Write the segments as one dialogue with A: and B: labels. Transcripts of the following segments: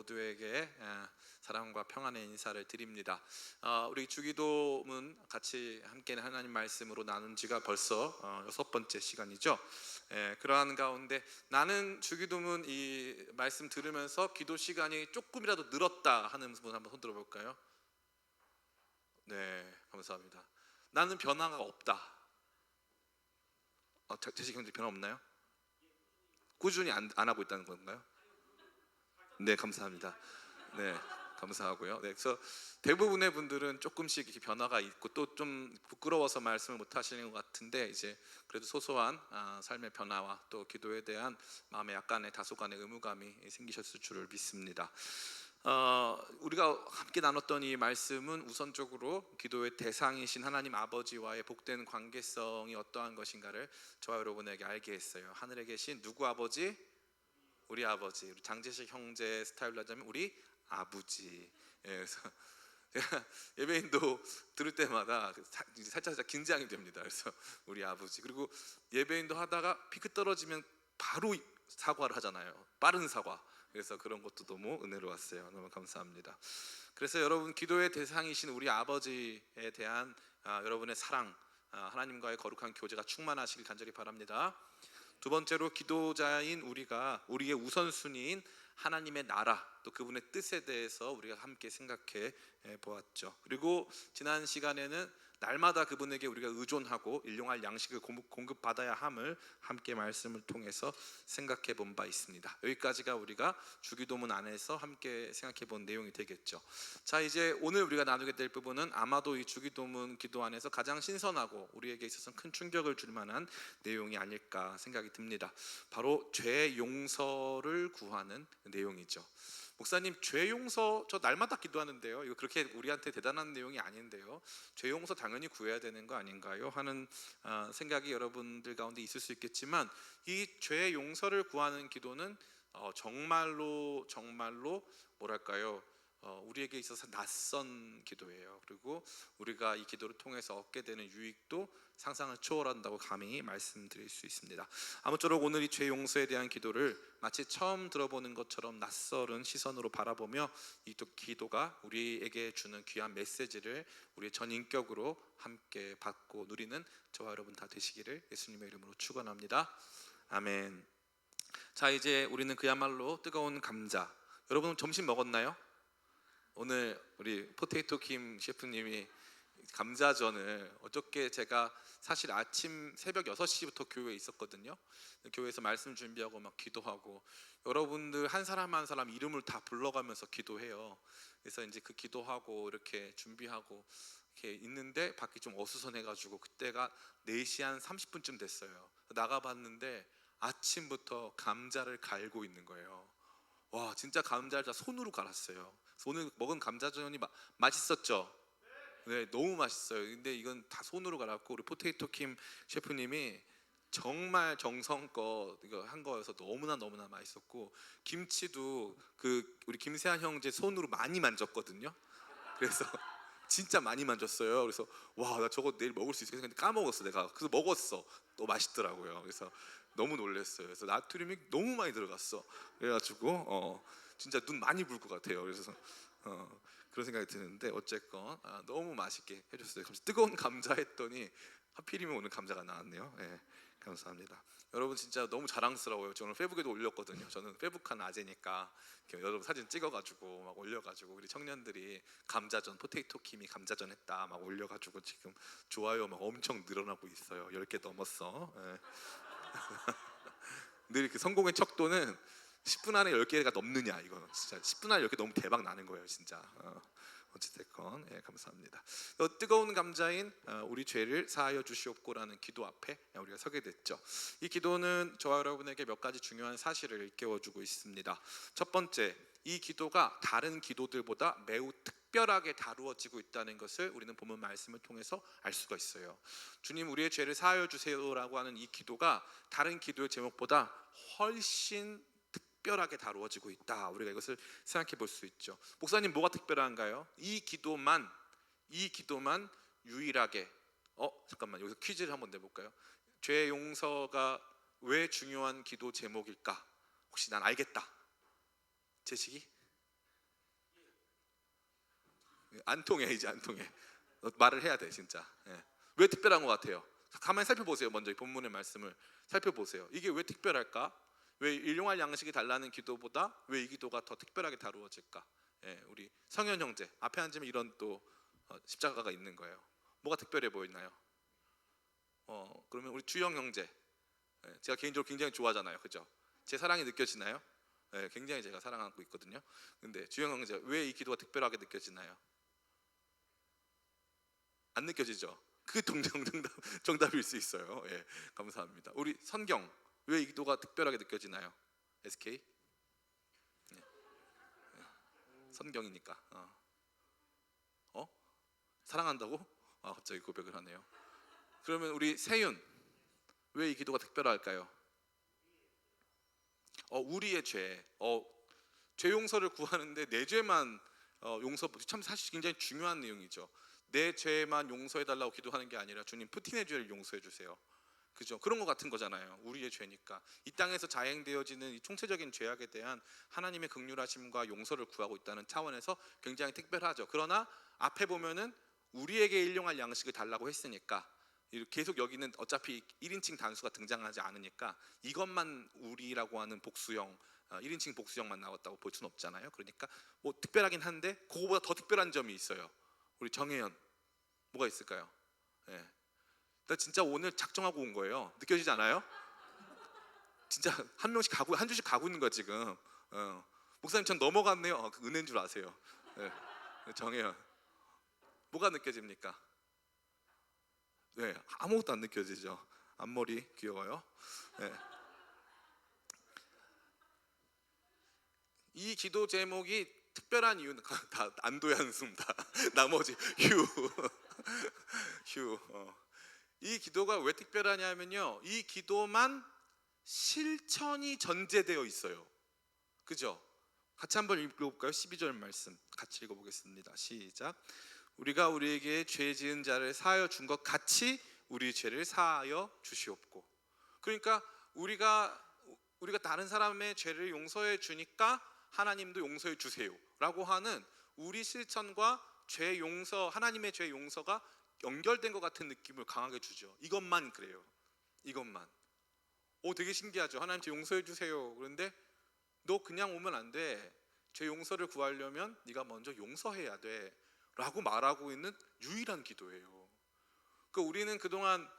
A: 모두에게 사랑과 평안의 인사를 드립니다. 우리 주기도문 같이 함께 하나님 말씀으로 나눈 지가 벌써 6번째 시간이죠. 그러한 가운데 나는 주기도문 이 말씀 들으면서 기도 시간이 조금이라도 늘었다 하는 분 한번 손 들어볼까요? 네, 감사합니다. 나는 변화가 없다. 재식 형제 변화 없나요? 꾸준히 안 하고 있다는 건가요? 네, 감사합니다. 네, 감사하고요. 네, 그래서 대부분의 분들은 조금씩 이렇게 변화가 있고 또 좀 부끄러워서 말씀을 못 하시는 것 같은데, 이제 그래도 소소한 삶의 변화와 또 기도에 대한 마음에 약간의 다소간의 의무감이 생기셨을 줄을 믿습니다. 우리가 함께 나눴던 이 말씀은 우선적으로 기도의 대상이신 하나님 아버지와의 복된 관계성이 어떠한 것인가를 저와 여러분에게 알게 했어요. 하늘에 계신 누구 아버지? 우리 아버지. 우리 장재식 형제 스타일로 하자면 우리 아버지. 그래서 제가 예배인도 들을 때마다 살짝 긴장이 됩니다. 그래서 우리 아버지. 그리고 예배인도 하다가 피크 떨어지면 바로 사과를 하잖아요. 빠른 사과. 그래서 그런 것도 너무 은혜로웠어요. 너무 감사합니다. 그래서 여러분, 기도의 대상이신 우리 아버지에 대한 여러분의 사랑, 하나님과의 거룩한 교제가 충만하시길 간절히 바랍니다. 두 번째로, 기도자인 우리가 우리의 우선순위인 하나님의 나라, 또 그분의 뜻에 대해서 우리가 함께 생각해 보았죠. 그리고 지난 시간에는 날마다 그분에게 우리가 의존하고 일용할 양식을 공급받아야 함을 함께 말씀을 통해서 생각해 본 바 있습니다. 여기까지가 우리가 주기도문 안에서 함께 생각해 본 내용이 되겠죠. 자, 이제 오늘 우리가 나누게 될 부분은 아마도 이 주기도문 기도 안에서 가장 신선하고 우리에게 있어서 큰 충격을 줄 만한 내용이 아닐까 생각이 듭니다. 바로 죄 용서를 구하는 내용이죠. 목사님, 죄 용서 저 날마다 기도하는데요, 이거 그렇게 우리한테 대단한 내용이 아닌데요, 죄 용서 당연히 구해야 되는 거 아닌가요? 하는 생각이 여러분들 가운데 있을 수 있겠지만, 이 죄 용서를 구하는 기도는 정말로 뭐랄까요, 우리에게 있어서 낯선 기도예요. 그리고 우리가 이 기도를 통해서 얻게 되는 유익도 상상을 초월한다고 감히 말씀드릴 수 있습니다. 아무쪼록 오늘 이 죄 용서에 대한 기도를 마치 처음 들어보는 것처럼 낯설은 시선으로 바라보며 이 기도가 우리에게 주는 귀한 메시지를 우리의 전인격으로 함께 받고 누리는 저와 여러분 다 되시기를 예수님의 이름으로 축원합니다. 아멘. 자, 이제 우리는 그야말로 뜨거운 감자. 여러분 점심 먹었나요? 오늘 우리 포테이토 킴 셰프님이 감자전을, 어저께 제가 사실 아침 새벽 6시부터 교회에 있었거든요. 교회에서 말씀 준비하고 막 기도하고, 여러분들 한 사람 한 사람 이름을 다 불러가면서 기도해요. 그래서 이제 그 기도하고 이렇게 준비하고 이렇게 있는데 밖이 좀 어수선해가지고 그때가 4시 한 30분쯤 됐어요. 나가봤는데 아침부터 감자를 갈고 있는 거예요. 와, 진짜 감자를 다 손으로 갈았어요. 오늘 먹은 감자전이 맛있었죠? 네, 너무 맛있어요. 근데 이건 다 손으로 갈았고, 우리 포테이토 킴 셰프님이 정말 정성껏 이거 한 거여서 너무나 맛있었고, 김치도 우리 김세한 형제 손으로 많이 만졌거든요. 그래서 진짜 많이 만졌어요. 그래서 와, 나 저거 내일 먹을 수 있겠어. 근데 까먹었어 내가. 그래서 먹었어. 또 맛있더라고요. 그래서 너무 놀랐어요. 그래서 나트륨이 너무 많이 들어갔어. 그래가지고 진짜 눈 많이 불 것 같아요. 그래서 그런 생각이 드는데, 어쨌건 너무 맛있게 해줬어요. 뜨거운 감자 했더니 하필이면 오늘 감자가 나왔네요. 네, 감사합니다. 여러분 진짜 너무 자랑스러워요. 저는 페북에도 올렸거든요. 저는 페북한 아재니까 여러분 사진 찍어가지고 막 올려가지고, 우리 청년들이 감자전, 포테이토 킴이 감자전 했다 막 올려가지고 지금 좋아요 막 엄청 늘어나고 있어요. 10개 넘었어. 네. 늘 그 성공의 척도는 10분 안에 10개가 넘느냐, 이거 진짜 10분 안에 10개 너무 대박 나는 거예요 진짜. 어찌됐건 감사합니다. 뜨거운 감자인 우리 죄를 사하여 주시옵고라는 기도 앞에 우리가 서게 됐죠. 이 기도는 저와 여러분에게 몇 가지 중요한 사실을 일깨워주고 있습니다. 첫 번째, 이 기도가 다른 기도들보다 매우 특별하게 다루어지고 있다는 것을 우리는 본문 말씀을 통해서 알 수가 있어요. 주님, 우리의 죄를 사하여 주세요라고 하는 이 기도가 다른 기도의 제목보다 훨씬 특별하게 다루어지고 있다. 우리가 이것을 생각해 볼 수 있죠. 목사님, 뭐가 특별한가요? 이 기도만 유일하게 잠깐만, 여기서 퀴즈를 한번 내볼까요? 죄 용서가 왜 중요한 기도 제목일까? 혹시 난 알겠다. 제식이? 안 통해 이제 안 통해. 말을 해야 돼 진짜. 예. 왜 특별한 것 같아요? 가만히 살펴보세요. 먼저 이 본문의 말씀을 살펴보세요. 이게 왜 특별할까? 왜 일용할 양식이 달라는 기도보다 왜 이 기도가 더 특별하게 다루어질까? 예, 우리 성현 형제 앞에 앉으면 이런 또 십자가가 있는 거예요. 뭐가 특별해 보이나요? 그러면 우리 주영 형제, 예, 제가 개인적으로 굉장히 좋아하잖아요, 그죠? 제 사랑이 느껴지나요? 예, 굉장히 제가 사랑하고 있거든요. 근데 주영 형제 왜 이 기도가 특별하게 느껴지나요? 안 느껴지죠? 그게 정답일 수 있어요. 예, 감사합니다. 우리 선경 왜 이 기도가 특별하게 느껴지나요? SK 선경이니까. 사랑한다고? 갑자기 고백을 하네요. 그러면 우리 세윤 왜 이 기도가 특별할까요? 우리의 죄, 죄 용서를 구하는데 내 죄만 용서, 참 사실 굉장히 중요한 내용이죠. 내 죄만 용서해 달라고 기도하는 게 아니라 주님 푸틴의 죄를 용서해 주세요. 그죠? 그런 것 같은 거잖아요. 우리의 죄니까 이 땅에서 자행되어지는 이 총체적인 죄악에 대한 하나님의 긍휼하심과 용서를 구하고 있다는 차원에서 굉장히 특별하죠. 그러나 앞에 보면은 우리에게 일용할 양식을 달라고 했으니까 계속 여기는 어차피 1인칭 단수가 등장하지 않으니까 이것만 우리라고 하는 복수형 1인칭 복수형만 나왔다고 볼 수는 없잖아요. 그러니까 뭐 특별하긴 한데 그거보다 더 특별한 점이 있어요. 우리 정혜연 뭐가 있을까요? 예. 나 진짜 오늘 작정하고 온 거예요. 느껴지지 않아요? 진짜 한 명씩 가고 한 주씩 가고 있는 거야 지금. 목사님 전 넘어갔네요. 그 은혜인 줄 아세요. 네. 정혜연 뭐가 느껴집니까? 네, 아무것도 안 느껴지죠. 앞머리 귀여워요. 네. 이 기도 제목이 특별한 이유는 다 안도의 한숨 다 나머지 휴. 이 기도가 왜 특별하냐면요, 이 기도만 실천이 전제되어 있어요. 그죠? 같이 한번 읽어볼까요? 12절 말씀 같이 읽어보겠습니다. 시작. 우리가 우리에게 죄 지은 자를 사하여 준 것 같이 우리 죄를 사하여 주시옵고. 그러니까 우리가 다른 사람의 죄를 용서해 주니까 하나님도 용서해 주세요 라고 하는 우리 실천과 죄 용서, 하나님의 죄 용서가 연결된 것 같은 느낌을 강하게 주죠. 이것만 그래요. 이것만. 되게 신기하죠. 하나님 죄 용서해 주세요. 그런데 너 그냥 오면 안 돼. 죄 용서를 구하려면 네가 먼저 용서해야 돼 라고 말하고 있는 유일한 기도예요. 그러니까 우리는 그동안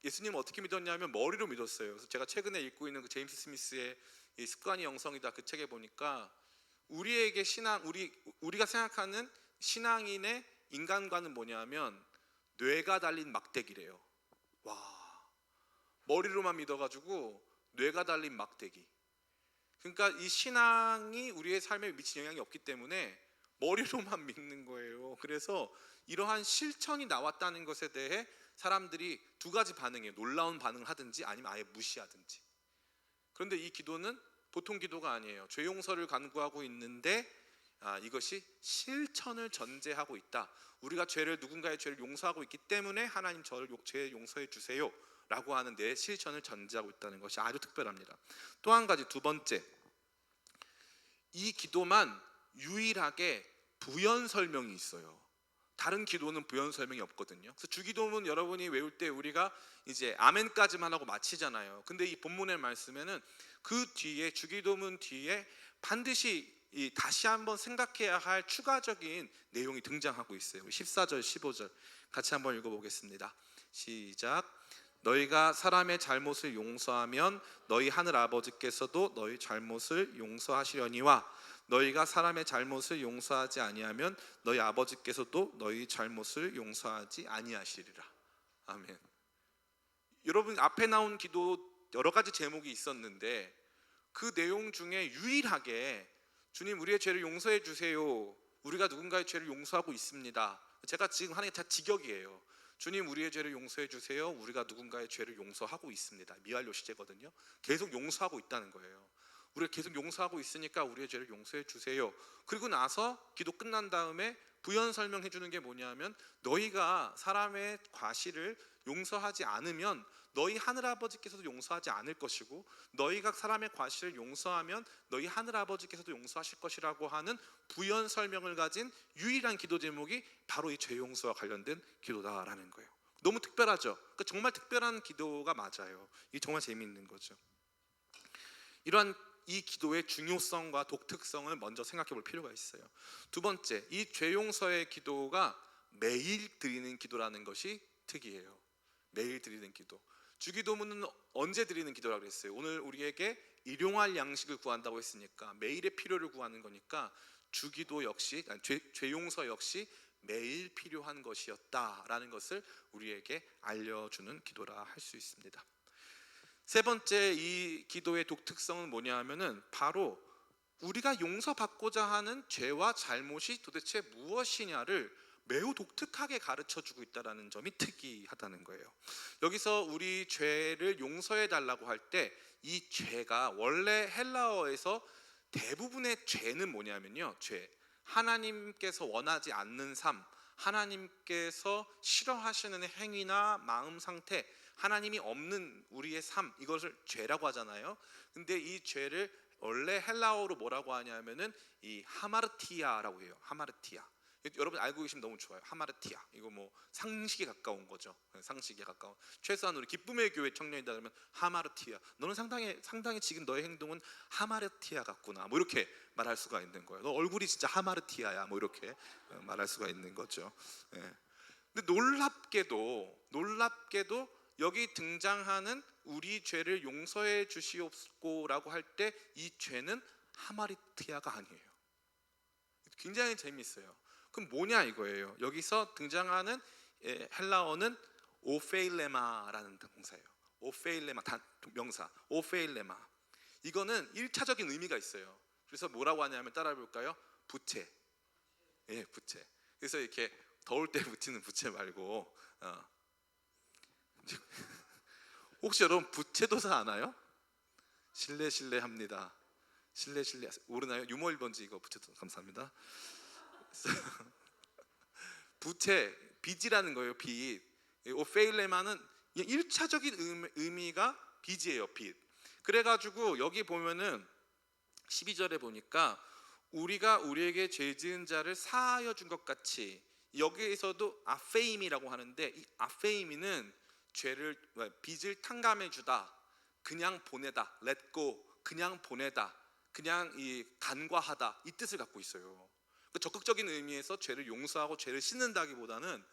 A: 예수님 어떻게 믿었냐면 머리로 믿었어요. 그래서 제가 최근에 읽고 있는 그 제임스 스미스의 이 습관이 영성이다 그 책에 보니까 우리에게 신앙, 우리가 생각하는 신앙인의 인간관은 뭐냐면 뇌가 달린 막대기래요. 와, 머리로만 믿어가지고 뇌가 달린 막대기. 그러니까 이 신앙이 우리의 삶에 미친 영향이 없기 때문에 머리로만 믿는 거예요. 그래서 이러한 실천이 나왔다는 것에 대해 사람들이 두 가지 반응이에요. 놀라운 반응을 하든지 아니면 아예 무시하든지. 그런데 이 기도는 보통 기도가 아니에요. 죄 용서를 간구하고 있는데 이것이 실천을 전제하고 있다. 우리가 누군가의 죄를 용서하고 있기 때문에 하나님 저를 죄 용서해 주세요 라고 하는 내 실천을 전제하고 있다는 것이 아주 특별합니다. 또 한 가지, 두 번째, 이 기도만 유일하게 부연 설명이 있어요. 다른 기도는 부연 설명이 없거든요. 그래서 주기도문 여러분이 외울 때 우리가 이제 아멘까지만 하고 마치잖아요. 근데 이 본문의 말씀에는 그 뒤에, 주기도문 뒤에 반드시 다시 한번 생각해야 할 추가적인 내용이 등장하고 있어요. 14절 15절 같이 한번 읽어보겠습니다. 시작. 너희가 사람의 잘못을 용서하면 너희 하늘 아버지께서도 너희 잘못을 용서하시려니와 너희가 사람의 잘못을 용서하지 아니하면 너희 아버지께서도 너희 잘못을 용서하지 아니하시리라. 아멘. 여러분 앞에 나온 기도 여러 가지 제목이 있었는데 그 내용 중에 유일하게 주님 우리의 죄를 용서해 주세요, 우리가 누군가의 죄를 용서하고 있습니다. 제가 지금 하는 게 다 직역이에요. 주님 우리의 죄를 용서해 주세요, 우리가 누군가의 죄를 용서하고 있습니다. 미완료 시제거든요. 계속 용서하고 있다는 거예요. 우리가 계속 용서하고 있으니까 우리의 죄를 용서해 주세요. 그리고 나서 기도 끝난 다음에 부연 설명해 주는 게 뭐냐면 너희가 사람의 과실을 용서하지 않으면 너희 하늘아버지께서도 용서하지 않을 것이고 너희가 사람의 과실을 용서하면 너희 하늘아버지께서도 용서하실 것이라고 하는 부연 설명을 가진 유일한 기도 제목이 바로 이 죄 용서와 관련된 기도다라는 거예요. 너무 특별하죠. 그러니까 정말 특별한 기도가 맞아요. 이게 정말 재미있는 거죠. 이러한 이 기도의 중요성과 독특성을 먼저 생각해 볼 필요가 있어요. 두 번째, 이 죄 용서의 기도가 매일 드리는 기도라는 것이 특이해요. 매일 드리는 기도. 주기도문은 언제 드리는 기도라고 그랬어요? 오늘 우리에게 일용할 양식을 구한다고 했으니까 매일의 필요를 구하는 거니까 주기도 역시, 죄 용서 역시 매일 필요한 것이었다라는 것을 우리에게 알려주는 기도라 할 수 있습니다. 세 번째, 이 기도의 독특성은 뭐냐 하면은 바로 우리가 용서받고자 하는 죄와 잘못이 도대체 무엇이냐를 매우 독특하게 가르쳐주고 있다는 점이 특이하다는 거예요. 여기서 우리 죄를 용서해 달라고 할 때 이 죄가 원래 헬라어에서 대부분의 죄는 뭐냐면요, 하나님께서 원하지 않는 삶, 하나님께서 싫어하시는 행위나 마음 상태, 하나님이 없는 우리의 삶, 이것을 죄라고 하잖아요. 근데 이 죄를 원래 헬라어로 뭐라고 하냐면은 이 하마르티아라고 해요. 하마르티아. 여러분 알고 계시면 너무 좋아요. 하마르티아. 이거 뭐 상식에 가까운 거죠. 상식에 가까운. 최소한 우리 기쁨의 교회 청년이다 그러면 하마르티아. 너는 상당히 지금 너의 행동은 하마르티아 같구나. 뭐 이렇게 말할 수가 있는 거예요. 너 얼굴이 진짜 하마르티아야. 뭐 이렇게 말할 수가 있는 거죠. 예. 근데 놀랍게도 여기 등장하는 우리 죄를 용서해 주시옵고라고 할 때 이 죄는 하마르티아가 아니에요. 굉장히 재미있어요. 그럼 뭐냐 이거예요. 여기서 등장하는 헬라어는 오페일레마라는 동사예요. 오페일레마, 명사 오페일레마. 이거는 1차적인 의미가 있어요. 그래서 뭐라고 하냐면 따라해 볼까요? 부채. 예, 부채. 그래서 이렇게 더울 때 붙이는 부채 말고 혹시 여러분 부채도사 아나요? 실례합니다. 실례 모르나요? 유머 1번지 이거 부채도사 감사합니다. 부채, 빚이라는 거예요. 빚. 오페일레마는 1차적인 의미가 빚이에요. 빚. 그래가지고 여기 보면은 12절에 보니까 우리가 우리에게 죄 지은 자를 사하여 준 것 같이, 여기에서도 아페임이라고 하는데 이 아페임이는 빚을 탕감해 주다, 그냥 보내다, let go, 그냥 보내다, 그냥 간과하다, 이 뜻을 갖고 있어요. 적극적인 의미에서 죄를 용서하고 죄를 씻는다기보다는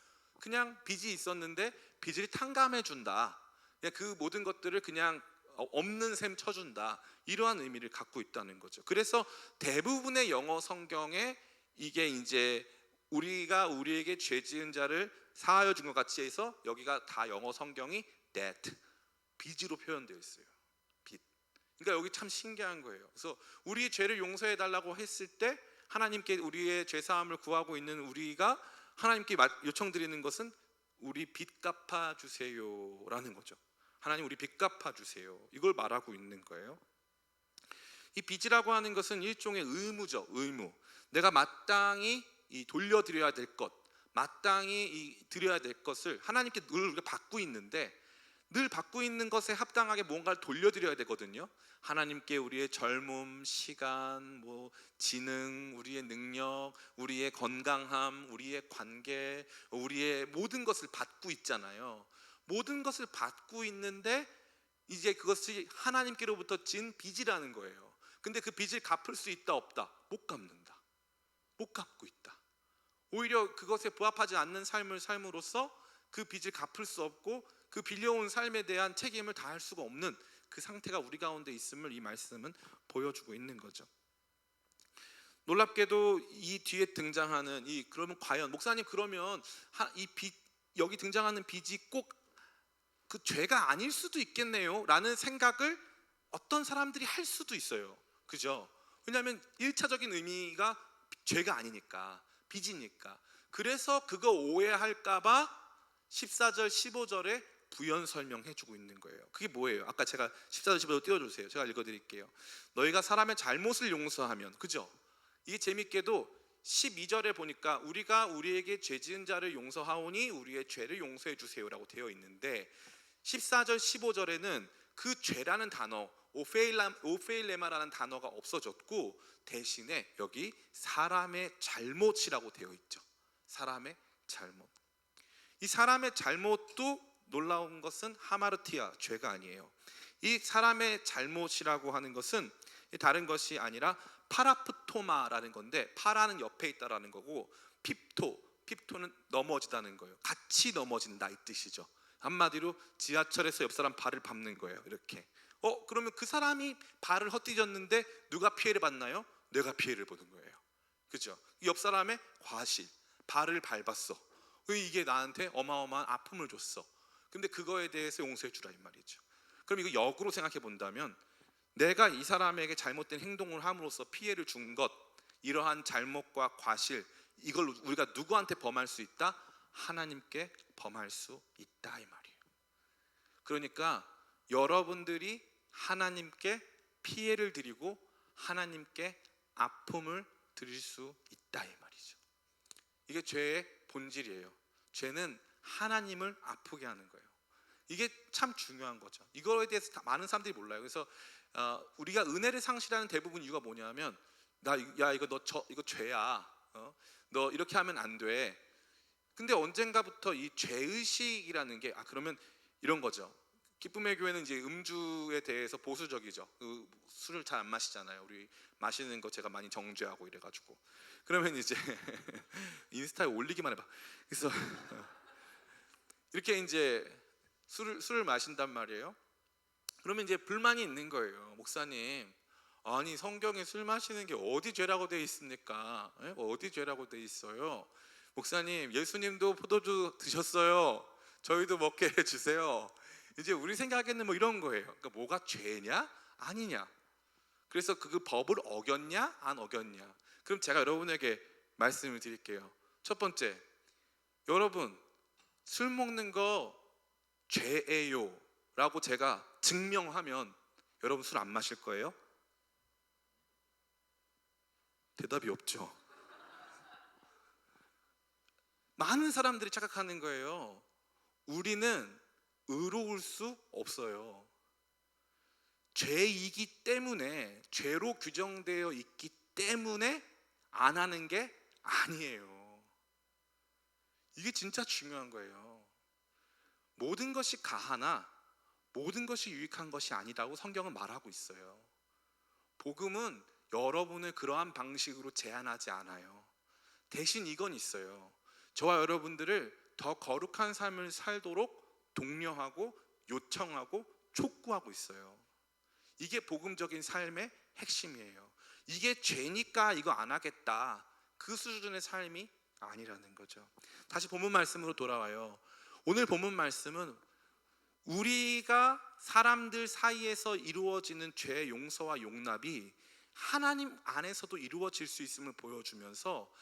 A: 그냥 빚이 있었는데 빚을 탕감해 준다, 그냥 그 모든 것들을 그냥 없는 셈 쳐준다, 이러한 의미를 갖고 있다는 거죠. 그래서 대부분의 영어 성경에 이게 이제 우리가 우리에게 죄 지은 자를 사하여 준 것 같이 해서 여기가 다 영어 성경이 debt, 빚으로 표현되어 있어요. 빚. 그러니까 여기 참 신기한 거예요. 그래서 우리 죄를 용서해 달라고 했을 때 하나님께 우리의 죄 사함을 구하고 있는 우리가 하나님께 요청드리는 것은 우리 빚 갚아 주세요라는 거죠. 하나님 우리 빚 갚아 주세요. 이걸 말하고 있는 거예요. 이 빚이라고 하는 것은 일종의 의무죠. 의무. 내가 마땅히 돌려드려야 될 것, 마땅히 드려야 될 것을 하나님께 늘 우리가 받고 있는데, 늘 받고 있는 것에 합당하게 뭔가를 돌려드려야 되거든요. 하나님께 우리의 젊음, 시간, 지능, 우리의 능력, 우리의 건강함, 우리의 관계, 우리의 모든 것을 받고 있잖아요. 모든 것을 받고 있는데 이제 그것이 하나님께로부터 진 빚이라는 거예요. 근데 그 빚을 갚을 수 있다 없다? 못 갚는다. 못 갚고 있다. 오히려 그것에 부합하지 않는 삶을 삶으로써 그 빚을 갚을 수 없고 그 빌려온 삶에 대한 책임을 다할 수가 없는 그 상태가 우리 가운데 있음을 이 말씀은 보여주고 있는 거죠. 놀랍게도 이 뒤에 등장하는 그러면 과연 목사님 그러면 이 빚, 여기 등장하는 빚이 꼭 그 죄가 아닐 수도 있겠네요 라는 생각을 어떤 사람들이 할 수도 있어요. 그죠? 왜냐하면 1차적인 의미가 죄가 아니니까, 빚이니까. 그래서 그거 오해할까봐 14절 15절에 부연 설명해 주고 있는 거예요. 그게 뭐예요? 아까 제가 14절 15절 띄워주세요. 제가 읽어드릴게요. 너희가 사람의 잘못을 용서하면, 그죠? 이게 재밌게도 12절에 보니까 우리가 우리에게 죄 지은 자를 용서하오니 우리의 죄를 용서해 주세요라고 되어 있는데 14절 15절에는 그 죄라는 단어 오페일레마라는 단어가 없어졌고 대신에 여기 사람의 잘못이라고 되어 있죠. 사람의 잘못. 이 사람의 잘못도 놀라운 것은 하마르티아, 죄가 아니에요. 이 사람의 잘못이라고 하는 것은 다른 것이 아니라 파라프토마라는 건데, 파라는 옆에 있다라는 거고 핍토는 넘어지다는 거예요. 같이 넘어진다 이 뜻이죠. 한마디로 지하철에서 옆 사람 발을 밟는 거예요. 이렇게. 그러면 그 사람이 발을 헛디뎠는데 누가 피해를 받나요? 내가 피해를 보는 거예요. 그죠? 옆 사람의 과실, 발을 밟았어. 이게 나한테 어마어마한 아픔을 줬어. 근데 그거에 대해서 용서해 주라 이 말이죠. 그럼 이거 역으로 생각해 본다면, 내가 이 사람에게 잘못된 행동을 함으로써 피해를 준 것, 이러한 잘못과 과실, 이걸 우리가 누구한테 범할 수 있다? 하나님께 범할 수 있다 이 말이에요. 그러니까 여러분들이 하나님께 피해를 드리고 하나님께 아픔을 드릴 수 있다 이 말이죠. 이게 죄의 본질이에요. 죄는 하나님을 아프게 하는 거예요. 이게 참 중요한 거죠. 이거에 대해서 많은 사람들이 몰라요. 그래서 우리가 은혜를 상실하는 대부분 이유가 뭐냐면, 이거 죄야. 너 이렇게 하면 안 돼. 근데 언젠가부터 이 죄의식이라는 게 그러면 이런 거죠. 기쁨의 교회는 이제 음주에 대해서 보수적이죠. 술을 잘 안 마시잖아요. 우리 마시는 거 제가 많이 정죄하고 이래가지고. 그러면 이제 인스타에 올리기만 해봐. 그래서 이렇게 이제 술을 마신단 말이에요. 그러면 이제 불만이 있는 거예요. 목사님, 아니 성경에 술 마시는 게 어디 죄라고 돼 있습니까? 어디 죄라고 돼 있어요? 목사님, 예수님도 포도주 드셨어요. 저희도 먹게 해주세요. 이제 우리 생각에는 뭐 이런 거예요. 그러니까 뭐가 죄냐 아니냐. 그래서 그 법을 어겼냐 안 어겼냐. 그럼 제가 여러분에게 말씀을 드릴게요. 첫 번째, 여러분 술 먹는 거 죄예요 라고 제가 증명하면 여러분 술 안 마실 거예요? 대답이 없죠. 많은 사람들이 착각하는 거예요. 우리는 의로울 수 없어요. 죄이기 때문에, 죄로 규정되어 있기 때문에 안 하는 게 아니에요. 이게 진짜 중요한 거예요. 모든 것이 가하나 모든 것이 유익한 것이 아니라고 성경은 말하고 있어요. 복음은 여러분을 그러한 방식으로 제한하지 않아요. 대신 이건 있어요. 저와 여러분들을 더 거룩한 삶을 살도록 독려하고 요청하고 촉구하고 있어요. 이게 복음적인 삶의 핵심이에요. 이게 죄니까 이거 안 하겠다, 그 수준의 삶이 아니라는 거죠. 다시 본문 말씀으로 돌아와요. 오늘 본문 말씀은 우리가 사람들 사이에서 이루어지는 죄의 용서와 용납이 하나님 안에서도 이루어질 수 있음을 보여주면서,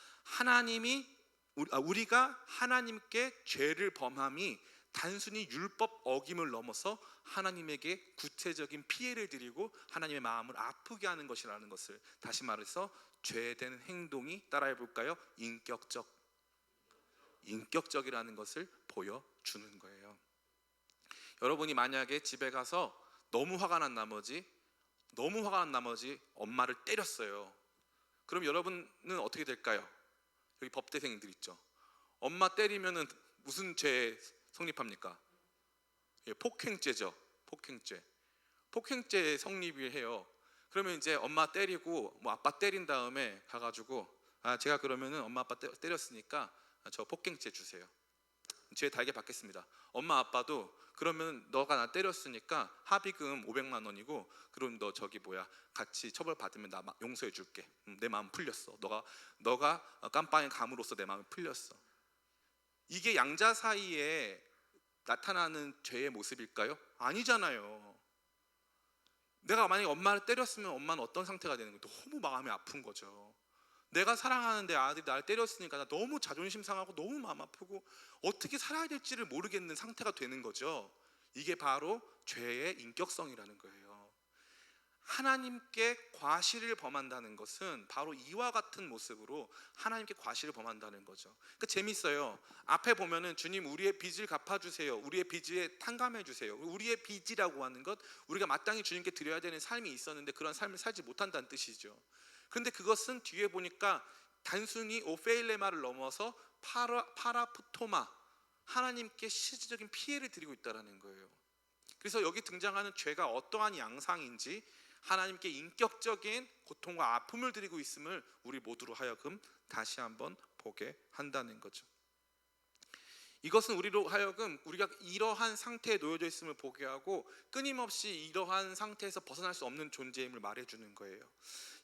A: 우리가 하나님께 죄를 범함이 단순히 율법 어김을 넘어서 하나님에게 구체적인 피해를 드리고 하나님의 마음을 아프게 하는 것이라는 것을, 다시 말해서 죄된 행동이, 따라해 볼까요? 인격적이라는 것을 보여주는 거예요. 여러분이 만약에 집에 가서 너무 화가 난 나머지 엄마를 때렸어요. 그럼 여러분은 어떻게 될까요? 여기 법대생들 있죠. 엄마 때리면은 무슨 죄 성립합니까? 폭행죄죠. 폭행죄 성립을 해요. 그러면 이제 엄마 때리고 아빠 때린 다음에 가가지고 제가 그러면은 엄마 아빠 때렸으니까 저 폭행죄 주세요. 죄 달게 받겠습니다. 엄마 아빠도 그러면 너가 나 때렸으니까 합의금 500만 원이고 그럼 너 같이 처벌 받으면 나 용서해 줄게. 내 마음 풀렸어. 너가 깜빵에 감으로써 내 마음이 풀렸어. 이게 양자 사이에 나타나는 죄의 모습일까요? 아니잖아요. 내가 만약에 엄마를 때렸으면 엄마는 어떤 상태가 되는 거예요? 너무 마음이 아픈 거죠. 내가 사랑하는 내 아들이 나를 때렸으니까 나 너무 자존심 상하고 너무 마음 아프고 어떻게 살아야 될지를 모르겠는 상태가 되는 거죠. 이게 바로 죄의 인격성이라는 거예요. 하나님께 과실을 범한다는 것은 바로 이와 같은 모습으로 하나님께 과실을 범한다는 거죠. 그러니까 재밌어요. 앞에 보면은 주님 우리의 빚을 갚아주세요. 우리의 빚에 탕감해주세요. 우리의 빚이라고 하는 것, 우리가 마땅히 주님께 드려야 되는 삶이 있었는데 그런 삶을 살지 못한다는 뜻이죠. 그런데 그것은 뒤에 보니까 단순히 오페일레마를 넘어서 파라푸토마, 하나님께 실질적인 피해를 드리고 있다는 거예요. 그래서 여기 등장하는 죄가 어떠한 양상인지, 하나님께 인격적인 고통과 아픔을 드리고 있음을 우리 모두로 하여금 다시 한번 보게 한다는 거죠. 이것은 우리로 하여금 우리가 이러한 상태에 놓여져 있음을 보게 하고 끊임없이 이러한 상태에서 벗어날 수 없는 존재임을 말해주는 거예요.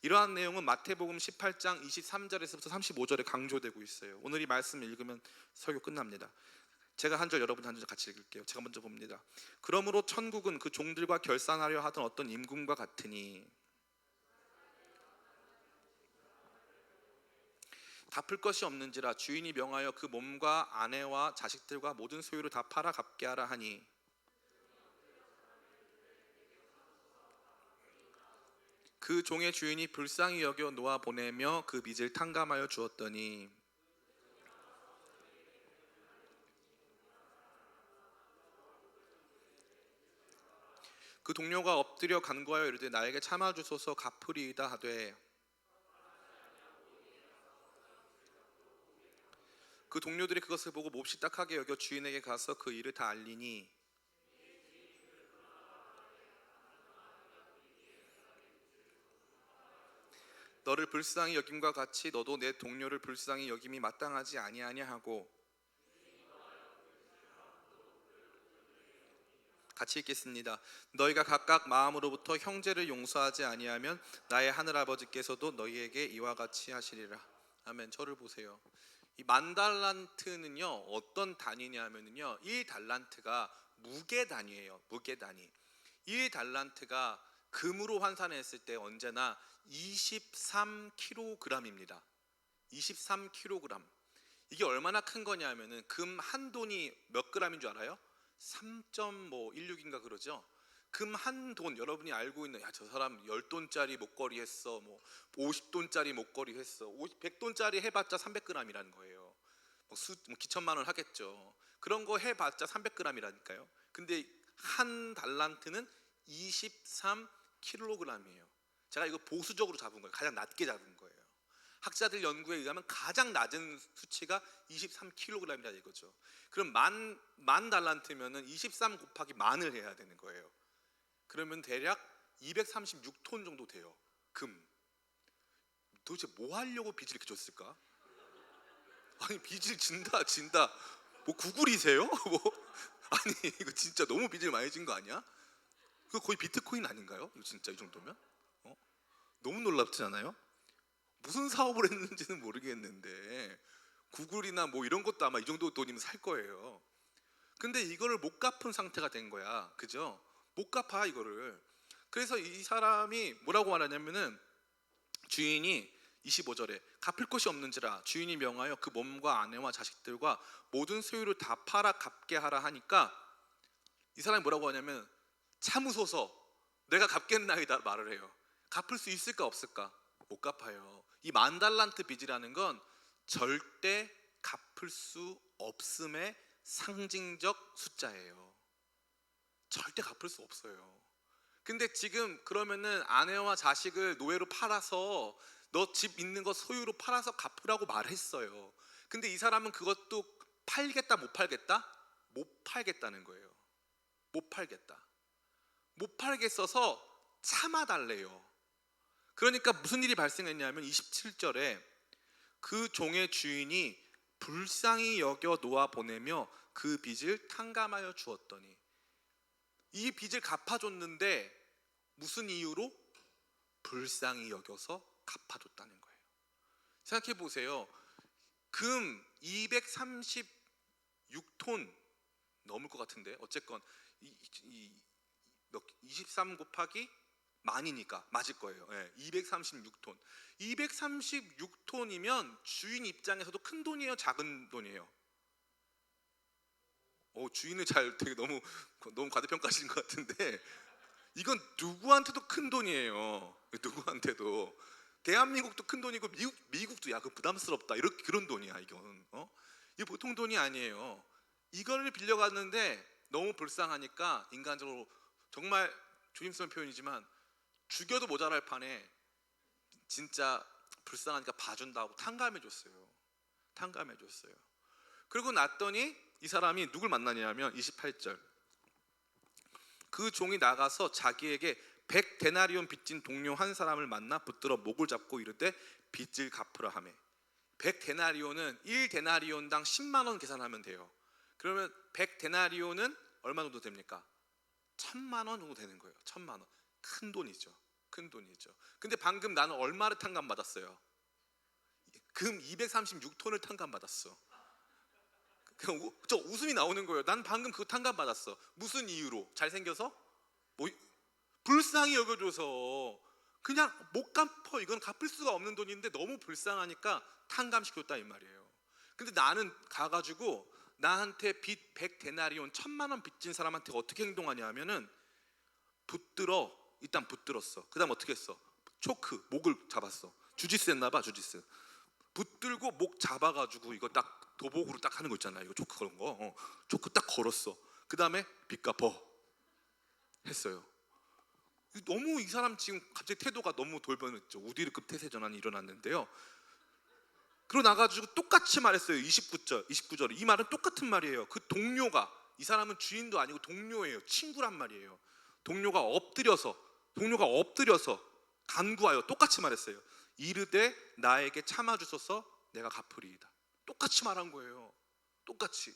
A: 이러한 내용은 마태복음 18장 23절에서부터 35절에 강조되고 있어요. 오늘 이 말씀을 읽으면 설교 끝납니다. 제가 한 절, 여러분 한 절 같이 읽을게요. 제가 먼저 봅니다. 그러므로 천국은 그 종들과 결산하려 하던 어떤 임금과 같으니 갚을 것이 없는지라 주인이 명하여 그 몸과 아내와 자식들과 모든 소유를 다 팔아 갚게 하라 하니, 그 종의 주인이 불쌍히 여겨 놓아 보내며 그 빚을 탕감하여 주었더니, 그 동료가 엎드려 간구하여 이르되 나에게 참아주소서 갚으리이다 하되, 그 동료들이 그것을 보고 몹시 딱하게 여겨 주인에게 가서 그 일을 다 알리니, 너를 불쌍히 여김과 같이 너도 내 동료를 불쌍히 여김이 마땅하지 아니하냐 하고, 같이 읽겠습니다. 너희가 각각 마음으로부터 형제를 용서하지 아니하면 나의 하늘아버지께서도 너희에게 이와 같이 하시리라. 아멘. 저를 보세요. 이 만달란트는요 어떤 단위냐면요 1달란트가 무게 단위예요. 무게 단위. 1달란트가 금으로 환산했을 때 언제나 23kg입니다. 23kg. 이게 얼마나 큰 거냐면은 금 한 돈이 몇 g인 줄 알아요? 3.16인가 그러죠. 금 한 돈, 여러분이 알고 있는, 야, 저 사람 10돈짜리 목걸이 했어, 뭐 50돈짜리 목걸이 했어, 100돈짜리 해봤자 300g이라는 거예요. 뭐 기천만 원 하겠죠. 그런 거 해봤자 300g이라니까요. 근데 한 달란트는 23kg이에요. 제가 이거 보수적으로 잡은 거예요. 가장 낮게 잡은 거예요. 학자들 연구에 의하면 가장 낮은 수치가 23kg이다 이거죠. 그럼 만 달란트면은 23 곱하기 만을 해야 되는 거예요. 그러면 대략 236톤 정도 돼요. 금. 도대체 뭐 하려고 빚을 이렇게 줬을까? 아니 빚을 진다. 뭐 구글이세요? 뭐 아니 이거 진짜 너무 빚을 많이 진 거 아니야? 그거 거의 비트코인 아닌가요? 이거 진짜 이 정도면? 너무 놀랍지 않아요? 무슨 사업을 했는지는 모르겠는데 구글이나 뭐 이런 것도 아마 이 정도 돈이면 살 거예요. 근데 이거를 못 갚은 상태가 된 거야. 그죠? 못 갚아 이거를. 그래서 이 사람이 뭐라고 말하냐면은 주인이 25절에 갚을 것이 없는지라 주인이 명하여 그 몸과 아내와 자식들과 모든 소유를 다 팔아 갚게 하라 하니까 이 사람이 뭐라고 하냐면 참으소서 내가 갚겠나이다 말을 해요. 갚을 수 있을까 없을까? 못 갚아요. 이 만달란트 빚이라는 건 절대 갚을 수 없음의 상징적 숫자예요. 절대 갚을 수 없어요. 근데 지금 그러면은 아내와 자식을 노예로 팔아서 너 집 있는 거 소유로 팔아서 갚으라고 말했어요. 근데 이 사람은 그것도 팔겠다 못 팔겠다? 못 팔겠다는 거예요. 못 팔겠다. 못 팔겠어서 참아달래요. 그러니까 무슨 일이 발생했냐면 27절에 그 종의 주인이 불쌍히 여겨 놓아 보내며 그 빚을 탕감하여 주었더니, 이 빚을 갚아줬는데 무슨 이유로? 불쌍히 여겨서 갚아줬다는 거예요. 생각해 보세요. 금 236톤 넘을 것 같은데 어쨌건 23 곱하기 만이니까 맞을 거예요. 236톤. 236톤이면 주인 입장에서도 큰 돈이에요, 작은 돈이에요? 주인을 되게 너무 과대평가하시는 것 같은데 이건 누구한테도 큰 돈이에요. 누구한테도. 대한민국도 큰 돈이고 미국도 야, 그 부담스럽다. 이렇게 그런 돈이야 이건. 이게 보통 돈이 아니에요. 이거를 빌려갔는데 너무 불쌍하니까 인간적으로 정말 조심스러운 표현이지만 죽여도 모자랄 판에 진짜 불쌍하니까 봐준다고 탕감해줬어요. 탕감해줬어요. 그리고 났더니 이 사람이 누굴 만나냐면 28절, 그 종이 나가서 자기에게 100데나리온 빚진 동료 한 사람을 만나 붙들어 목을 잡고 이르되 빚을 갚으라 하매. 100데나리온은 1데나리온당 10만 원 계산하면 돼요. 그러면 100데나리온은 얼마 정도 됩니까? 1000만 원 정도 되는 거예요. 1000만 원. 큰 돈이죠. 큰 돈이죠. 근데 방금 나는 얼마를 탕감받았어요? 금 236톤을 탕감받았어. 그냥 저 웃음이 나오는 거예요. 난 방금 그거 탕감받았어. 무슨 이유로? 잘생겨서? 뭐 불쌍히 여겨줘서. 그냥 못 갚어. 이건 갚을 수가 없는 돈인데 너무 불쌍하니까 탕감시켰다 이 말이에요. 근데 나는 가가지고 나한테 빚 100데나리온 1000만 원 빚진 사람한테 어떻게 행동하냐 하면은 붙들어. 일단 붙들었어. 그 다음 어떻게 했어? 초크, 목을 잡았어. 주짓수 했나봐. 주짓수 붙들고 목 잡아가지고 이거 딱 도복으로 딱 하는 거 있잖아요. 이거 초크 그런 거. 초크 딱 걸었어. 그 다음에 빚 갚어 했어요. 너무 이 사람 지금 갑자기 태도가 너무 돌변했죠. 우디르급 태세 전환이 일어났는데요. 그러고 나가지고 똑같이 말했어요. 29절 이 말은 똑같은 말이에요. 그 동료가, 이 사람은 주인도 아니고 동료예요. 친구란 말이에요. 동료가 엎드려서 간구하여 똑같이 말했어요. 이르되 나에게 참아주소서 내가 갚으리이다. 똑같이 말한 거예요. 똑같이.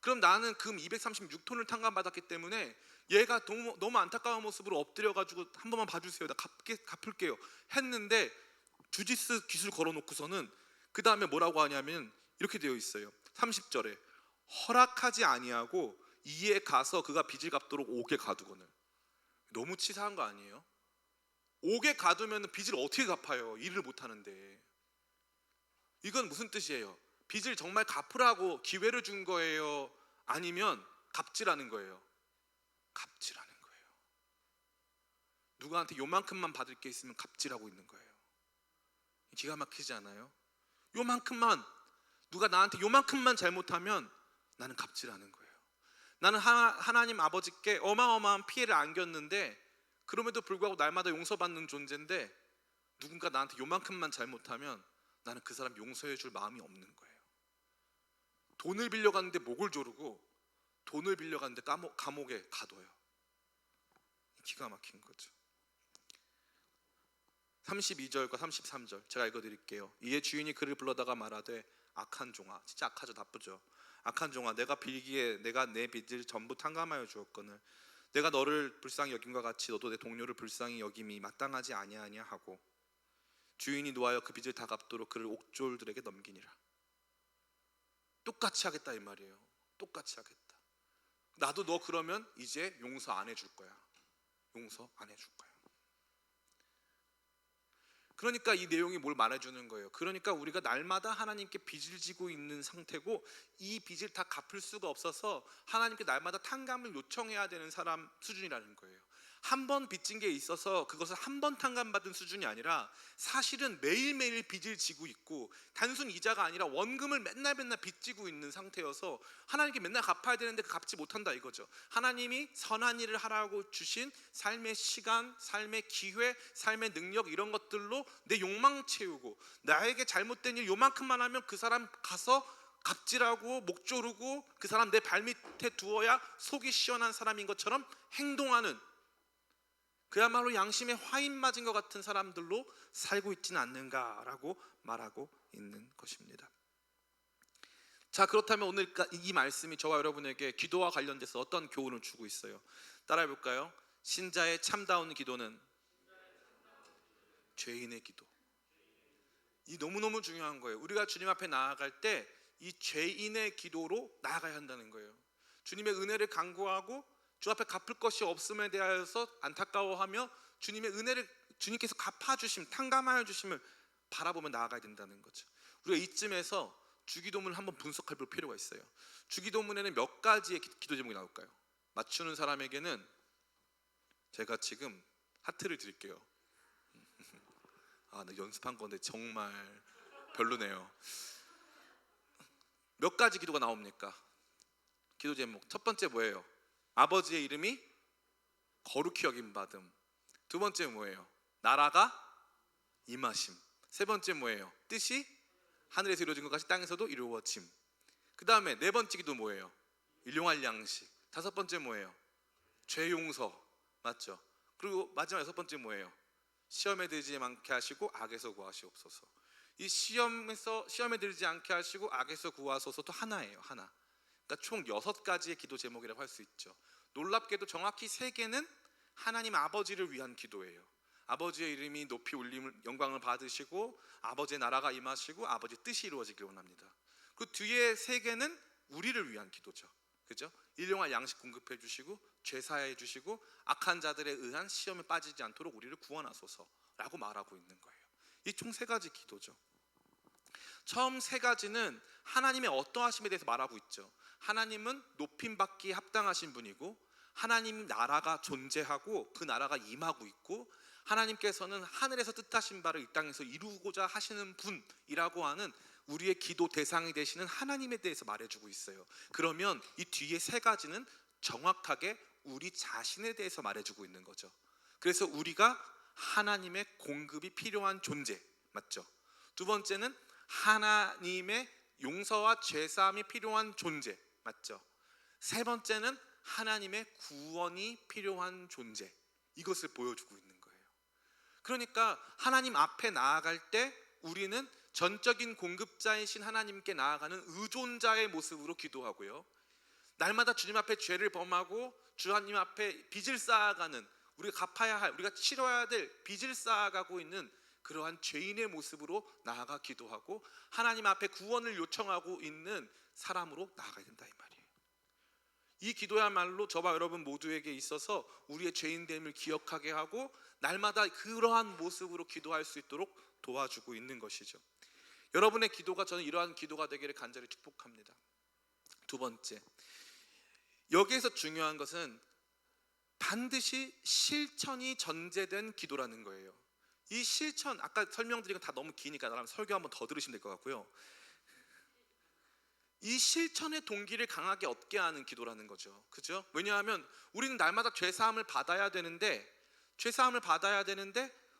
A: 그럼 나는 금 236톤을 탕감받았기 때문에 얘가 너무 안타까운 모습으로 엎드려가지고 한 번만 봐주세요. 나 갚을게요 했는데 주짓수 기술 걸어놓고서는 그 다음에 뭐라고 하냐면 이렇게 되어 있어요. 30절에 허락하지 아니하고 이에 가서 그가 빚을 갚도록 옥에 가두거늘. 너무 치사한 거 아니에요? 옥에 가두면 빚을 어떻게 갚아요? 일을 못하는데. 이건 무슨 뜻이에요? 빚을 정말 갚으라고 기회를 준 거예요? 아니면 갑질하는 거예요? 갑질하는 거예요. 누구한테 요만큼만 받을 게 있으면 갑질하고 있는 거예요. 기가 막히지 않아요? 요만큼만, 누가 나한테 요만큼만 잘못하면 나는 갑질하는 거예요. 나는 하나님 아버지께 어마어마한 피해를 안겼는데 그럼에도 불구하고 날마다 용서받는 존재인데 누군가 나한테 요만큼만 잘못하면 나는 그 사람 용서해 줄 마음이 없는 거예요. 돈을 빌려갔는데 목을 조르고 돈을 빌려갔는데 감옥에 가둬요. 기가 막힌 거죠. 32절과 33절 제가 읽어드릴게요. 이에 주인이 그를 불러다가 말하되 악한 종아, 진짜 악하죠, 나쁘죠. 악한 종아, 내가 빌기에 내가 내 빚을 전부 탕감하여 주었거늘 내가 너를 불쌍히 여김과 같이 너도 내 동료를 불쌍히 여김이 마땅하지 아니하냐 하고 주인이 노하여 그 빚을 다 갚도록 그를 옥졸들에게 넘기니라. 똑같이 하겠다 이 말이에요. 똑같이 하겠다. 나도 너 그러면 이제 용서 안 해줄 거야. 용서 안 해줄 거야. 그러니까 이 내용이 뭘 말해주는 거예요? 그러니까 우리가 날마다 하나님께 빚을 지고 있는 상태고 이 빚을 다 갚을 수가 없어서 하나님께 날마다 탕감을 요청해야 되는 사람 수준이라는 거예요. 한 번 빚진 게 있어서 그것을 한 번 탕감받은 수준이 아니라 사실은 매일매일 빚을 지고 있고 단순 이자가 아니라 원금을 맨날 빚지고 있는 상태여서 하나님께 맨날 갚아야 되는데 갚지 못한다 이거죠. 하나님이 선한 일을 하라고 주신 삶의 시간, 삶의 기회, 삶의 능력 이런 것들로 내 욕망 채우고 나에게 잘못된 일 요만큼만 하면 그 사람 가서 갑질하고 목 조르고 그 사람 내 발밑에 두어야 속이 시원한 사람인 것처럼 행동하는, 그야말로 양심에 화인 맞은 것 같은 사람들로 살고 있지는 않는가라고 말하고 있는 것입니다. 자, 그렇다면 오늘 이 말씀이 저와 여러분에게 기도와 관련돼서 어떤 교훈을 주고 있어요? 따라해 볼까요? 신자의 참다운 기도는 죄인의 기도. 이 너무너무 중요한 거예요. 우리가 주님 앞에 나아갈 때 이 죄인의 기도로 나아가야 한다는 거예요. 주님의 은혜를 간구하고 주 앞에 갚을 것이 없음에 대하여서 안타까워하며 주님의 은혜를, 주님께서 갚아주심, 탕감하여 주심을 바라보며 나아가야 된다는 거죠. 우리가 이쯤에서 주기도문을 한번 분석할 필요가 있어요. 주기도문에는 몇 가지의 기도 제목이 나올까요? 맞추는 사람에게는 제가 지금 하트를 드릴게요. 나 연습한 건데 정말 별로네요. 몇 가지 기도가 나옵니까? 기도 제목 첫 번째 뭐예요? 아버지의 이름이 거룩히 여김받음. 두 번째 뭐예요? 나라가 임하심. 세 번째 뭐예요? 뜻이 하늘에서 이루어진 것 같이 땅에서도 이루어짐. 그 다음에 네 번째 기도 뭐예요? 일용할 양식. 다섯 번째 뭐예요? 죄 용서. 맞죠? 그리고 마지막 여섯 번째 뭐예요? 시험에 들지 않게 하시고 악에서 구하시옵소서. 이 시험에 들지 않게 하시고 악에서 구하소서도 하나예요. 하나. 그러니까 총 6가지의 기도 제목이라고 할 수 있죠. 놀랍게도 정확히 3개는 하나님 아버지를 위한 기도예요. 아버지의 이름이 높이 올림을 영광을 받으시고 아버지의 나라가 임하시고 아버지의 뜻이 이루어지길 원합니다. 그 뒤에 3개는 우리를 위한 기도죠. 그죠? 일용할 양식 공급해 주시고 죄 사해 주시고 악한 자들에 의한 시험에 빠지지 않도록 우리를 구원하소서라고 말하고 있는 거예요. 이 총 3가지 기도죠. 처음 3가지는 하나님의 어떠하심에 대해서 말하고 있죠. 하나님은 높임받기에 합당하신 분이고 하나님 나라가 존재하고 그 나라가 임하고 있고 하나님께서는 하늘에서 뜻하신 바를 이 땅에서 이루고자 하시는 분이라고 하는 우리의 기도 대상이 되시는 하나님에 대해서 말해주고 있어요. 그러면 이 뒤에 3가지는 정확하게 우리 자신에 대해서 말해주고 있는 거죠. 그래서 우리가 하나님의 공급이 필요한 존재, 맞죠? 두 번째는 하나님의 용서와 죄사함이 필요한 존재, 맞죠? 세 번째는 하나님의 구원이 필요한 존재, 이것을 보여주고 있는 거예요. 그러니까 하나님 앞에 나아갈 때 우리는 전적인 공급자이신 하나님께 나아가는 의존자의 모습으로 기도하고요, 날마다 주님 앞에 죄를 범하고 주님 앞에 빚을 쌓아가는, 우리가 갚아야 할, 우리가 치러야 될 빚을 쌓아가고 있는 그러한 죄인의 모습으로 나아가 기도하고 하나님 앞에 구원을 요청하고 있는 사람으로 나아가야 된다, 이 말이에요. 이 기도야말로 저와 여러분 모두에게 있어서 우리의 죄인됨을 기억하게 하고 날마다 그러한 모습으로 기도할 수 있도록 도와주고 있는 것이죠. 여러분의 기도가, 저는 이러한 기도가 되기를 간절히 축복합니다. 두 번째, 여기에서 중요한 것은 반드시 실천이 전제된 기도라는 거예요. 이 실천, 아까 설명드린 건 다 너무 기니까 나랑 설교 한번 더 들으시면 될 것 같고요, 이 실천의 동기를 강하게 얻게 하는 기도라는 거죠. 그죠? 왜냐하면 우리는 날마다 죄사함을 받아야 되는데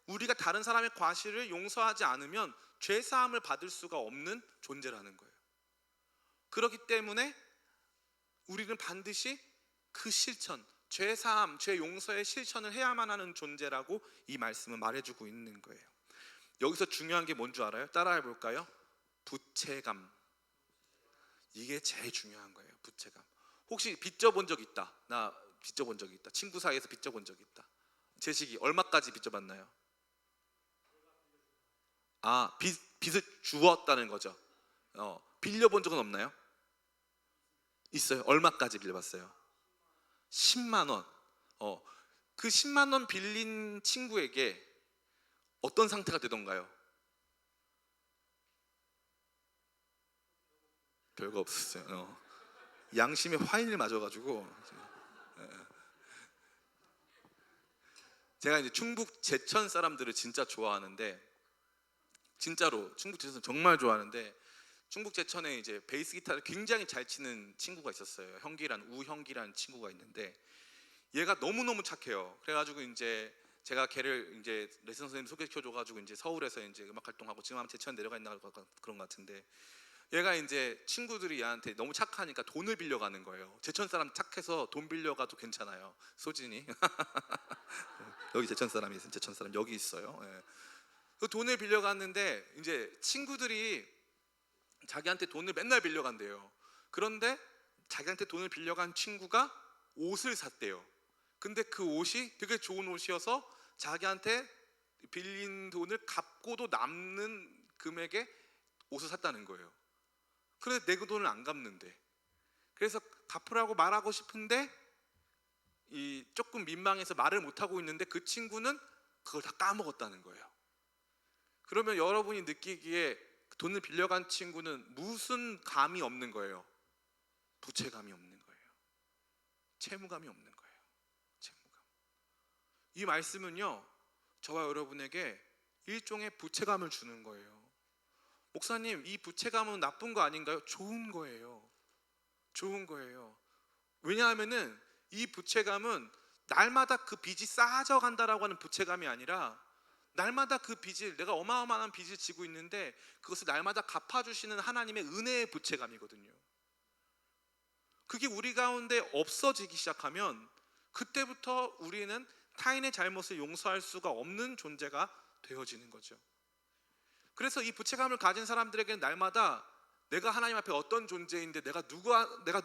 A: 우리가 다른 사람의 과실을 용서하지 않으면 죄사함을 받을 수가 없는 존재라는 거예요. 그렇기 때문에 우리는 반드시 그 실천, 죄사함, 죄 용서의 실천을 해야만 하는 존재라고 이 말씀은 말해주고 있는 거예요. 여기서 중요한 게 뭔 줄 알아요? 따라해 볼까요? 부채감. 이게 제일 중요한 거예요. 부채감. 혹시 빚져본 적 있다? 나 빚져본 적이 있다. 친구 사이에서 빚져본 적이 있다. 제식이 얼마까지 빚져봤나요? 빚을 주었다는 거죠. 빌려본 적은 없나요? 있어요. 얼마까지 빌려봤어요? 10만 원. 그 10만 원 빌린 친구에게 어떤 상태가 되던가요? 별거 없었어요. 양심에 화인을 맞아가지고. 제가 이제 충북 제천 사람들을 진짜 좋아하는데, 진짜로 충북 제천 정말 좋아하는데, 충북 제천에 이제 베이스 기타를 굉장히 잘 치는 친구가 있었어요. 우형기라는 친구가 있는데, 얘가 너무너무 착해요. 그래가지고 이제 제가 걔를 이제 레슨 선생님 소개시켜줘가지고 이제 서울에서 이제 음악 활동하고 지금 아마 제천 내려가 있나 그런 것 같은데, 얘가 이제 친구들이 얘한테 너무 착하니까 돈을 빌려가는 거예요. 제천 사람 착해서 돈 빌려가도 괜찮아요. 소진이 여기 제천 사람이 있어요. 제천 사람 여기 있어요. 예. 그 돈을 빌려갔는데 이제 친구들이 자기한테 돈을 맨날 빌려간대요. 그런데 자기한테 돈을 빌려간 친구가 옷을 샀대요. 근데 그 옷이 되게 좋은 옷이어서 자기한테 빌린 돈을 갚고도 남는 금액에 옷을 샀다는 거예요. 그런데 내 그 돈을 안 갚는데, 그래서 갚으라고 말하고 싶은데 조금 민망해서 말을 못하고 있는데 그 친구는 그걸 다 까먹었다는 거예요. 그러면 여러분이 느끼기에 돈을 빌려간 친구는 무슨 감이 없는 거예요? 부채감이 없는 거예요. 채무감이 없는 거예요. 채무감. 이 말씀은요, 저와 여러분에게 일종의 부채감을 주는 거예요. 목사님, 이 부채감은 나쁜 거 아닌가요? 좋은 거예요. 좋은 거예요. 왜냐하면은 이 부채감은 날마다 그 빚이 쌓아져 간다라고 하는 부채감이 아니라, 날마다 그 빚을, 내가 어마어마한 빚을 지고 있는데 그것을 날마다 갚아주시는 하나님의 은혜의 부채감이거든요. 그게 우리 가운데 없어지기 시작하면 그때부터 우리는 타인의 잘못을 용서할 수가 없는 존재가 되어지는 거죠. 그래서 이 부채감을 가진 사람들에게는 날마다 내가 하나님 앞에 어떤 존재인데 내가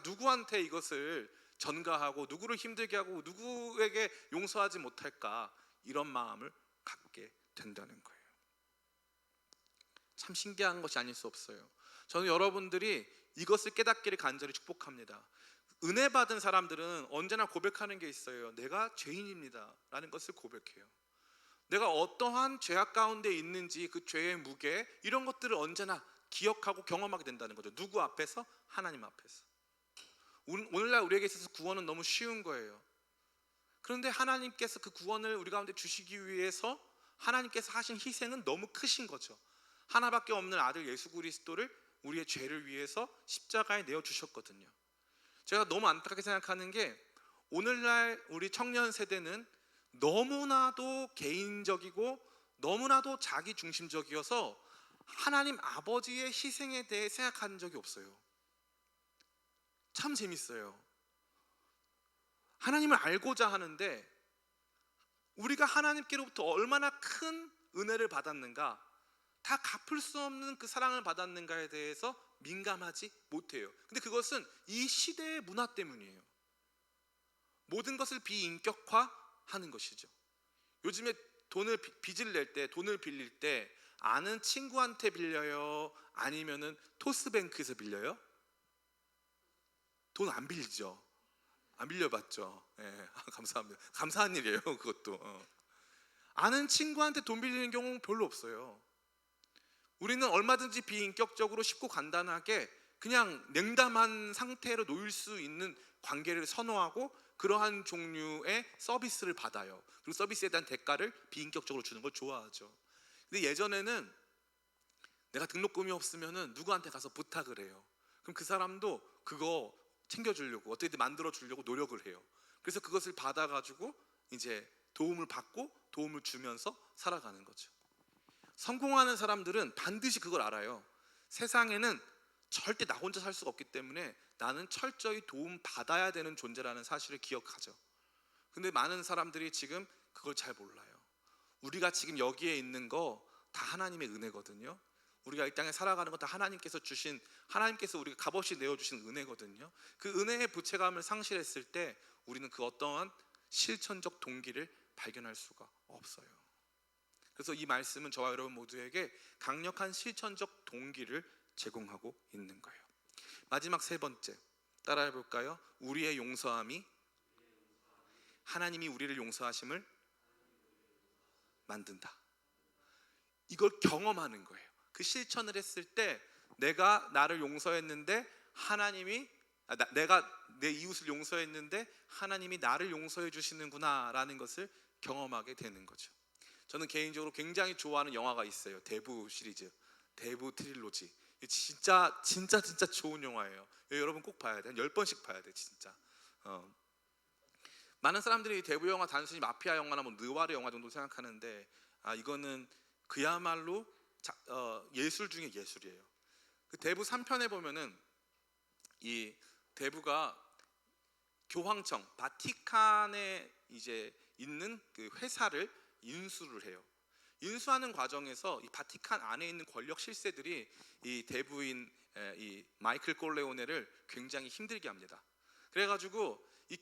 A: 누구한테 이것을 전가하고 누구를 힘들게 하고 누구에게 용서하지 못할까, 이런 마음을 갖게 된다는 거예요. 참 신기한 것이 아닐 수 없어요. 저는 여러분들이 이것을 깨닫기를 간절히 축복합니다. 은혜 받은 사람들은 언제나 고백하는 게 있어요. 내가 죄인입니다 라는 것을 고백해요. 내가 어떠한 죄악 가운데 있는지, 그 죄의 무게, 이런 것들을 언제나 기억하고 경험하게 된다는 거죠. 누구 앞에서? 하나님 앞에서. 오늘날 우리에게 있어서 구원은 너무 쉬운 거예요. 그런데 하나님께서 그 구원을 우리 가운데 주시기 위해서 하나님께서 하신 희생은 너무 크신 거죠. 하나밖에 없는 아들 예수 그리스도를 우리의 죄를 위해서 십자가에 내어주셨거든요. 제가 너무 안타깝게 생각하는 게, 오늘날 우리 청년 세대는 너무나도 개인적이고 너무나도 자기 중심적이어서 하나님 아버지의 희생에 대해 생각한 적이 없어요. 참 재밌어요. 하나님을 알고자 하는데 우리가 하나님께로부터 얼마나 큰 은혜를 받았는가, 다 갚을 수 없는 그 사랑을 받았는가에 대해서 민감하지 못해요. 근데 그것은 이 시대의 문화 때문이에요. 모든 것을 비인격화하는 것이죠. 요즘에 빚을 낼 때, 돈을 빌릴 때 아는 친구한테 빌려요? 아니면은 토스뱅크에서 빌려요? 돈 안 빌리죠. 안 빌려봤죠. 예, 감사합니다. 감사한 일이에요, 그것도. 아는 친구한테 돈 빌리는 경우는 별로 없어요. 우리는 얼마든지 비인격적으로 쉽고 간단하게 그냥 냉담한 상태로 놓일 수 있는 관계를 선호하고 그러한 종류의 서비스를 받아요. 그리고 서비스에 대한 대가를 비인격적으로 주는 걸 좋아하죠. 근데 예전에는 내가 등록금이 없으면은 누구한테 가서 부탁을 해요. 그럼 그 사람도 그거 챙겨주려고, 어떻게든 만들어주려고 노력을 해요. 그래서 그것을 받아가지고 이제 도움을 받고 도움을 주면서 살아가는 거죠. 성공하는 사람들은 반드시 그걸 알아요. 세상에는 절대 나 혼자 살 수가 없기 때문에 나는 철저히 도움 받아야 되는 존재라는 사실을 기억하죠. 근데 많은 사람들이 지금 그걸 잘 몰라요. 우리가 지금 여기에 있는 거 다 하나님의 은혜거든요. 우리가 이 땅에 살아가는 거 다 하나님께서 우리가 값없이 내어주신 은혜거든요. 그 은혜의 부채감을 상실했을 때 우리는 그 어떠한 실천적 동기를 발견할 수가 없어요. 그래서 이 말씀은 저와 여러분 모두에게 강력한 실천적 동기를 제공하고 있는 거예요. 마지막 세 번째, 따라해 볼까요? 우리의 용서함이 하나님이 우리를 용서하심을 만든다. 이걸 경험하는 거예요. 그 실천을 했을 때 내가 나를 용서했는데 내가 내 이웃을 용서했는데 하나님이 나를 용서해 주시는구나 라는 것을 경험하게 되는 거죠. 저는 개인적으로 굉장히 좋아하는 영화가 있어요. 대부 시리즈, 대부 트릴로지. 진짜 좋은 영화예요. 여러분 꼭 봐야 돼. 10번씩 봐야 돼 진짜. 많은 사람들이 대부 영화 단순히 마피아 영화나 뭐 느와르 영화 정도 생각하는데, 이거는 그야말로 예술 중에 예술이에요. 그 대부 3편에 보면은 이 대부가 교황청, 바티칸에 이제 있는 그 회사를 인수를 해요. 인수하는 과정에서 이 바티칸 안에 있는 권력 실세들이 이 대부인 이 마이클 콜레오네를 굉장히 힘들게 합니다. 그래가지고 이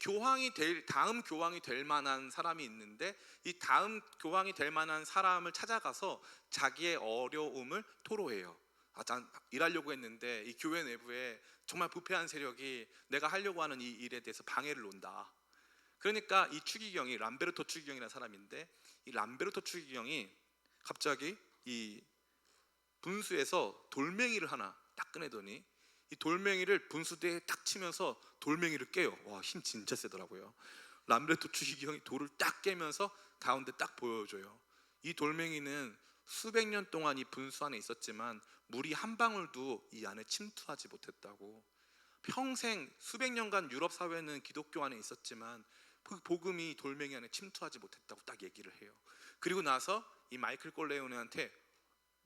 A: 다음 교황이 될 만한 사람이 있는데, 이 다음 교황이 될 만한 사람을 찾아가서 자기의 어려움을 토로해요. 난 일하려고 했는데 이 교회 내부에 정말 부패한 세력이 내가 하려고 하는 이 일에 대해서 방해를 놓는다. 그러니까 이 추기경이 람베르토 추기경이라는 사람인데, 이 람베르토 추기경이 갑자기 이 분수에서 돌멩이를 하나 딱 꺼내더니 이 돌멩이를 분수대에 딱 치면서 돌멩이를 깨요. 와, 힘 진짜 세더라고요. 람베르토 추기경이 돌을 딱 깨면서 가운데 딱 보여줘요. 이 돌멩이는 수백 년 동안 이 분수 안에 있었지만 물이 한 방울도 이 안에 침투하지 못했다고. 평생 수백 년간 유럽 사회는 기독교 안에 있었지만 그 복음이 돌멩이 안에 침투하지 못했다고 딱 얘기를 해요. 그리고 나서 이 마이클 콜레오네한테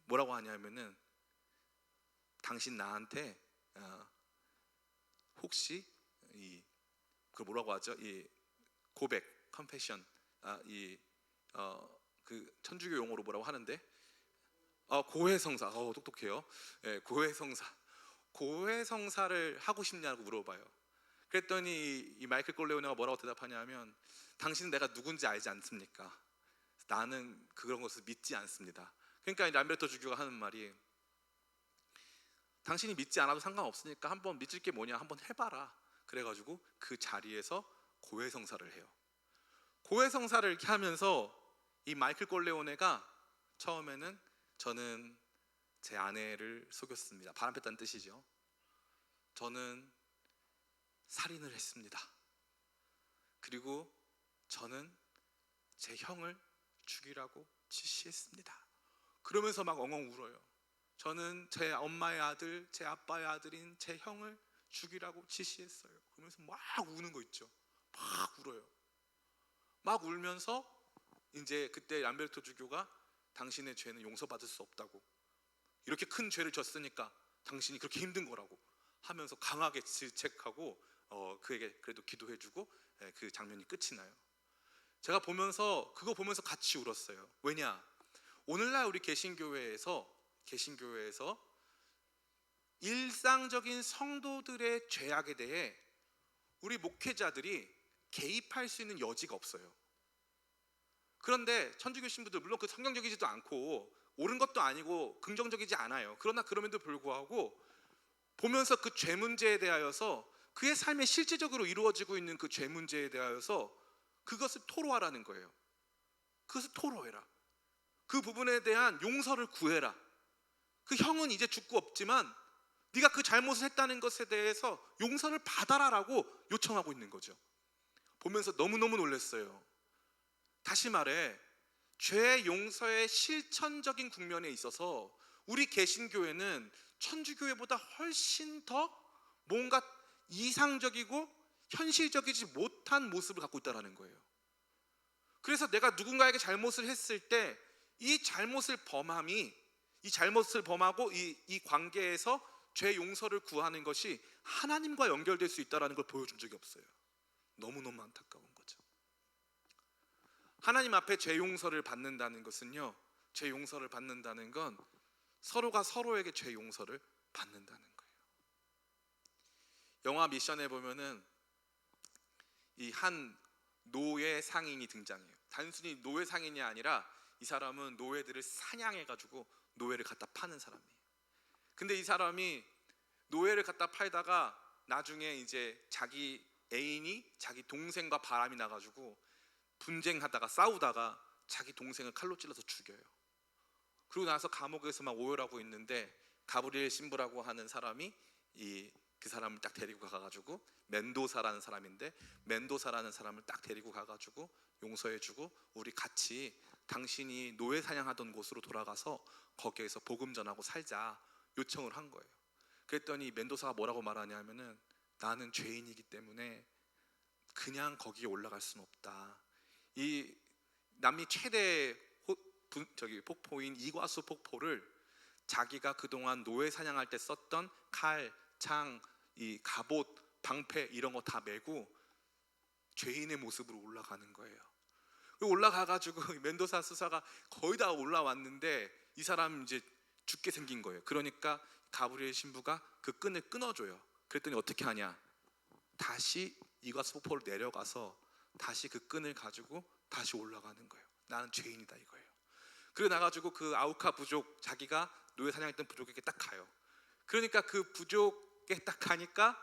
A: 뭐라고 하냐면은, 당신 나한테 혹시 그 뭐라고 하죠? 이 고백, confession, 그 천주교 용어로 뭐라고 하는데, 고해성사. 똑똑해요. 예, 고해성사를 하고 싶냐고 물어봐요. 그랬더니 이 마이클 콜레오네가 뭐라고 대답하냐면, 당신은 내가 누군지 알지 않습니까? 나는 그런 것을 믿지 않습니다. 그러니까 람베르토 주교가 하는 말이, 당신이 믿지 않아도 상관없으니까 한번 믿을 게 뭐냐, 한번 해봐라. 그래가지고 그 자리에서 고해성사를 해요. 고해성사를 이렇게 하면서 이 마이클 콜레오네가 처음에는, 저는 제 아내를 속였습니다. 바람 폈다는 뜻이죠. 저는 살인을 했습니다. 그리고 저는 제 형을 죽이라고 지시했습니다. 그러면서 막 엉엉 울어요. 저는 제 엄마의 아들, 제 아빠의 아들인 제 형을 죽이라고 지시했어요. 그러면서 막 우는 거 있죠. 막 울어요. 막 울면서 이제 그때 람베르토 주교가, 당신의 죄는 용서받을 수 없다고, 이렇게 큰 죄를 졌으니까 당신이 그렇게 힘든 거라고 하면서 강하게 질책하고 그에게 그래도 기도해주고, 그 장면이 끝이 나요. 제가 보면서 그거 보면서 같이 울었어요. 왜냐? 오늘날 우리 개신교회에서 일상적인 성도들의 죄악에 대해 우리 목회자들이 개입할 수 있는 여지가 없어요. 그런데 천주교 신부들, 물론 그 성경적이지도 않고 옳은 것도 아니고 긍정적이지 않아요. 그러나 그럼에도 불구하고 보면서 그 죄 문제에 대하여서, 그의 삶에 실제적으로 이루어지고 있는 그 죄 문제에 대하여서 그것을 토로하라는 거예요. 그것을 토로해라. 그 부분에 대한 용서를 구해라. 그 형은 이제 죽고 없지만 네가 그 잘못을 했다는 것에 대해서 용서를 받아라라고 요청하고 있는 거죠. 보면서 너무너무 놀랐어요. 다시 말해, 죄 용서의 실천적인 국면에 있어서 우리 개신교회는 천주교회보다 훨씬 더 뭔가 이상적이고 현실적이지 못한 모습을 갖고 있다는 거예요. 그래서 내가 누군가에게 잘못을 했을 때 이 잘못을 범하고 이 관계에서 죄 용서를 구하는 것이 하나님과 연결될 수 있다는 걸 보여준 적이 없어요. 너무너무 안타까운 거죠. 하나님 앞에 죄 용서를 받는다는 것은요, 죄 용서를 받는다는 건 서로가 서로에게 죄 용서를 받는다는 거예요. 영화 미션에 보면은 이 한 노예 상인이 등장해요. 단순히 노예 상인이 아니라 이 사람은 노예들을 사냥해가지고 노예를 갖다 파는 사람이에요. 근데 이 사람이 노예를 갖다 팔다가 나중에 이제 자기 애인이 자기 동생과 바람이 나가지고 분쟁하다가 싸우다가 자기 동생을 칼로 찔러서 죽여요. 그리고 나서 감옥에서 막 오열하고 있는데, 가브리엘 신부라고 하는 사람이 그 사람을 딱 데리고 가가지고, 멘도사라는 사람인데, 멘도사라는 사람을 딱 데리고 가가지고 용서해주고, 우리 같이 당신이 노예 사냥하던 곳으로 돌아가서 거기에서 복음 전하고 살자 요청을 한 거예요. 그랬더니 멘도사가 뭐라고 말하냐면은, 나는 죄인이기 때문에 그냥 거기에 올라갈 수는 없다. 이 남미 최대 폭포인 이과수 폭포를 자기가 그동안 노예 사냥할 때 썼던 칼, 창, 이 갑옷, 방패 이런 거 다 메고 죄인의 모습으로 올라가는 거예요. 올라가가지고 멘도사 수사가 거의 다 올라왔는데 이 사람 이제 죽게 생긴 거예요. 그러니까 가브리엘 신부가 그 끈을 끊어줘요. 그랬더니 어떻게 하냐? 다시 이과수 폭포를 내려가서 다시 그 끈을 가지고 다시 올라가는 거예요. 나는 죄인이다 이거예요. 그리고 나가지고 그 아우카 부족, 자기가 노예 사냥했던 부족에게 딱 가요. 그러니까 그 부족에 딱 가니까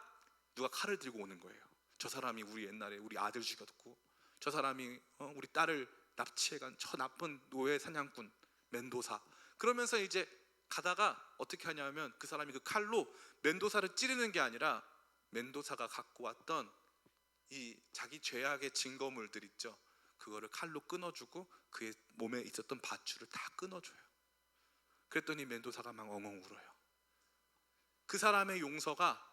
A: 누가 칼을 들고 오는 거예요. 저 사람이 우리 옛날에 우리 아들 죽였고, 저 사람이 우리 딸을 납치해간 저 나쁜 노예 사냥꾼 멘도사. 그러면서 이제 가다가 어떻게 하냐면, 그 사람이 그 칼로 멘도사를 찌르는 게 아니라 멘도사가 갖고 왔던 이 자기 죄악의 증거물들 있죠. 그거를 칼로 끊어주고 그의 몸에 있었던 밧줄을 다 끊어줘요. 그랬더니 멘도사가 막 엉엉 울어요. 그 사람의 용서가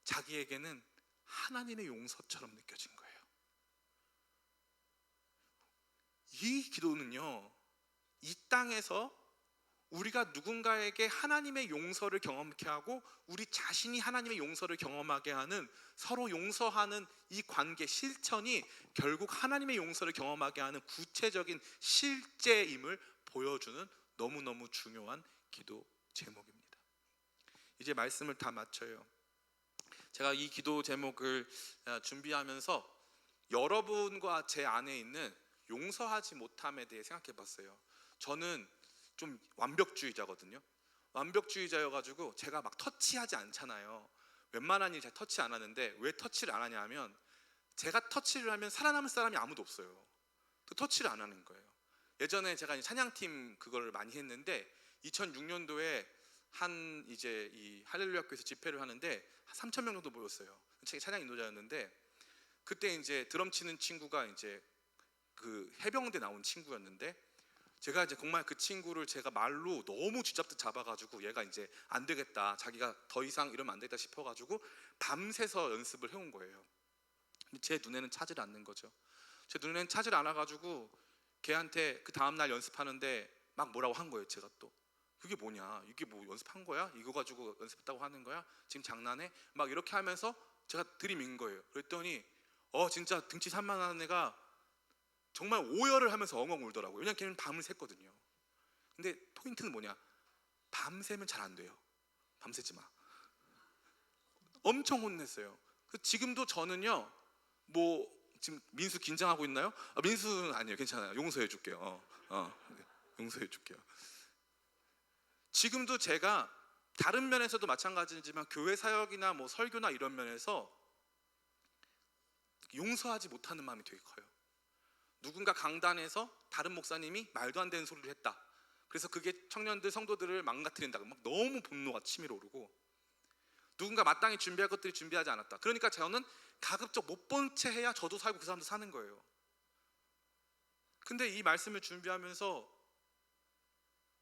A: 자기에게는 하나님의 용서처럼 느껴진 거예요. 이 기도는요, 이 땅에서 우리가 누군가에게 하나님의 용서를 경험케 하고 우리 자신이 하나님의 용서를 경험하게 하는, 서로 용서하는 이 관계 실천이 결국 하나님의 용서를 경험하게 하는 구체적인 실제임을 보여주는 너무너무 중요한 기도 제목입니다. 이제 말씀을 다 마쳐요. 제가 이 기도 제목을 준비하면서 여러분과 제 안에 있는 용서하지 못함에 대해 생각해 봤어요. 저는 좀 완벽주의자거든요. 완벽주의자여가지고 제가 막 터치하지 않잖아요. 웬만한 일 잘 터치 안 하는데, 왜 터치를 안 하냐 하면 제가 터치를 하면 살아남을 사람이 아무도 없어요. 또 터치를 안 하는 거예요. 예전에 제가 찬양팀 그걸 많이 했는데 2006년도에 한 이제 이 할렐루야 교회에서 집회를 하는데 3,000명 정도 모였어요. 제가 찬양 인도자였는데, 그때 이제 드럼 치는 친구가 이제 그 해병대 나온 친구였는데, 제가 이제 정말 그 친구를 제가 말로 너무 쥐잡듯 잡아가지고 얘가 이제 안 되겠다, 자기가 더 이상 이러면 안 되겠다 싶어가지고 밤새서 연습을 해온 거예요. 근데 제 눈에는 차질 않는 거죠. 제 눈에는 차질 않아가지고 걔한테 그 다음날 연습하는데 막 뭐라고 한 거예요. 제가 또 그게 뭐냐, 이게 뭐 연습한 거야? 이거 가지고 연습했다고 하는 거야? 지금 장난해? 막 이렇게 하면서 제가 들이민 거예요. 그랬더니 진짜 등치 산만한 애가 정말 오열을 하면서 엉엉 울더라고요. 왜냐면 걔는 밤을 샜거든요. 근데 포인트는 뭐냐, 밤새면 잘 안 돼요. 밤새지 마. 엄청 혼냈어요. 지금도 저는요, 뭐 지금 민수 긴장하고 있나요? 민수는 아니에요. 괜찮아요. 용서해 줄게요. 용서해 줄게요. 지금도 제가 다른 면에서도 마찬가지지만 교회 사역이나 뭐 설교나 이런 면에서 용서하지 못하는 마음이 되게 커요. 누군가 강단에서 다른 목사님이 말도 안 되는 소리를 했다. 그래서 그게 청년들, 성도들을 망가뜨린다. 막 너무 분노가 치밀어 오르고, 누군가 마땅히 준비할 것들이 준비하지 않았다. 그러니까 저는 가급적 못 본 채 해야 저도 살고 그 사람도 사는 거예요. 근데 이 말씀을 준비하면서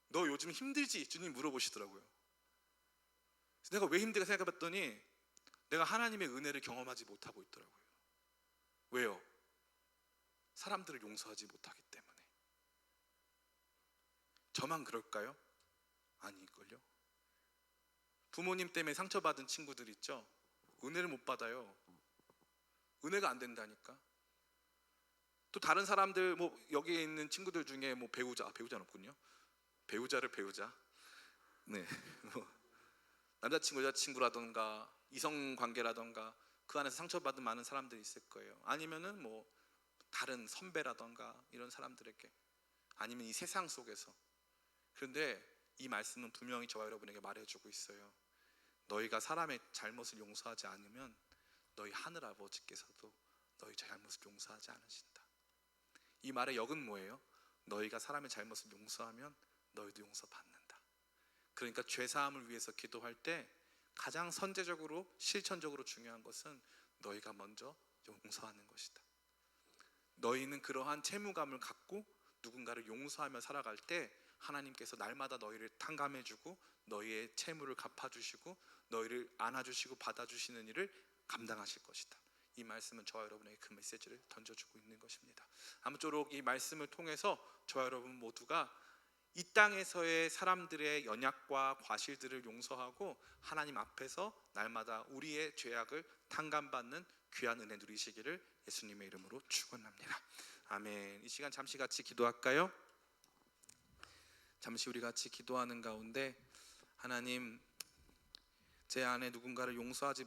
A: 너 요즘 힘들지? 주님 물어보시더라고요. 내가 왜 힘들까 생각해봤더니 내가 하나님의 은혜를 경험하지 못하고 있더라고요. 왜요? 사람들을 용서하지 못하기 때문에. 저만 그럴까요? 아닐걸요? 부모님 때문에 상처받은 친구들 있죠? 은혜를 못 받아요. 은혜가 안 된다니까. 또 다른 사람들, 뭐 여기에 있는 친구들 중에 뭐 배우자는 없군요. 배우자. 네. 뭐 남자친구, 여자친구라던가 이성관계라던가 그 안에서 상처받은 많은 사람들이 있을 거예요. 아니면은 뭐 다른 선배라던가 이런 사람들에게, 아니면 이 세상 속에서. 그런데 이 말씀은 분명히 저와 여러분에게 말해주고 있어요. 너희가 사람의 잘못을 용서하지 않으면 너희 하늘 아버지께서도 너희 잘못을 용서하지 않으신다. 이 말의 역은 뭐예요? 너희가 사람의 잘못을 용서하면 너희도 용서받는다. 그러니까 죄사함을 위해서 기도할 때 가장 선제적으로 실천적으로 중요한 것은 너희가 먼저 용서하는 것이다. 너희는 그러한 채무감을 갖고 누군가를 용서하며 살아갈 때 하나님께서 날마다 너희를 탕감해주고 너희의 채무를 갚아주시고 너희를 안아주시고 받아주시는 일을 감당하실 것이다. 이 말씀은 저와 여러분에게 그 메시지를 던져주고 있는 것입니다. 아무쪼록 이 말씀을 통해서 저와 여러분 모두가 이 땅에서의 사람들의 연약과 과실들을 용서하고 하나님 앞에서 날마다 우리의 죄악을 탕감받는 귀한 은혜 누리시기를 예수님의 이름으로 축원합니다. 아멘. 이 시간 잠시 같이 기도할까요? 잠시 우리 같이 기도하는 가운데, 하나님, 제 안에 누군가를 용서하지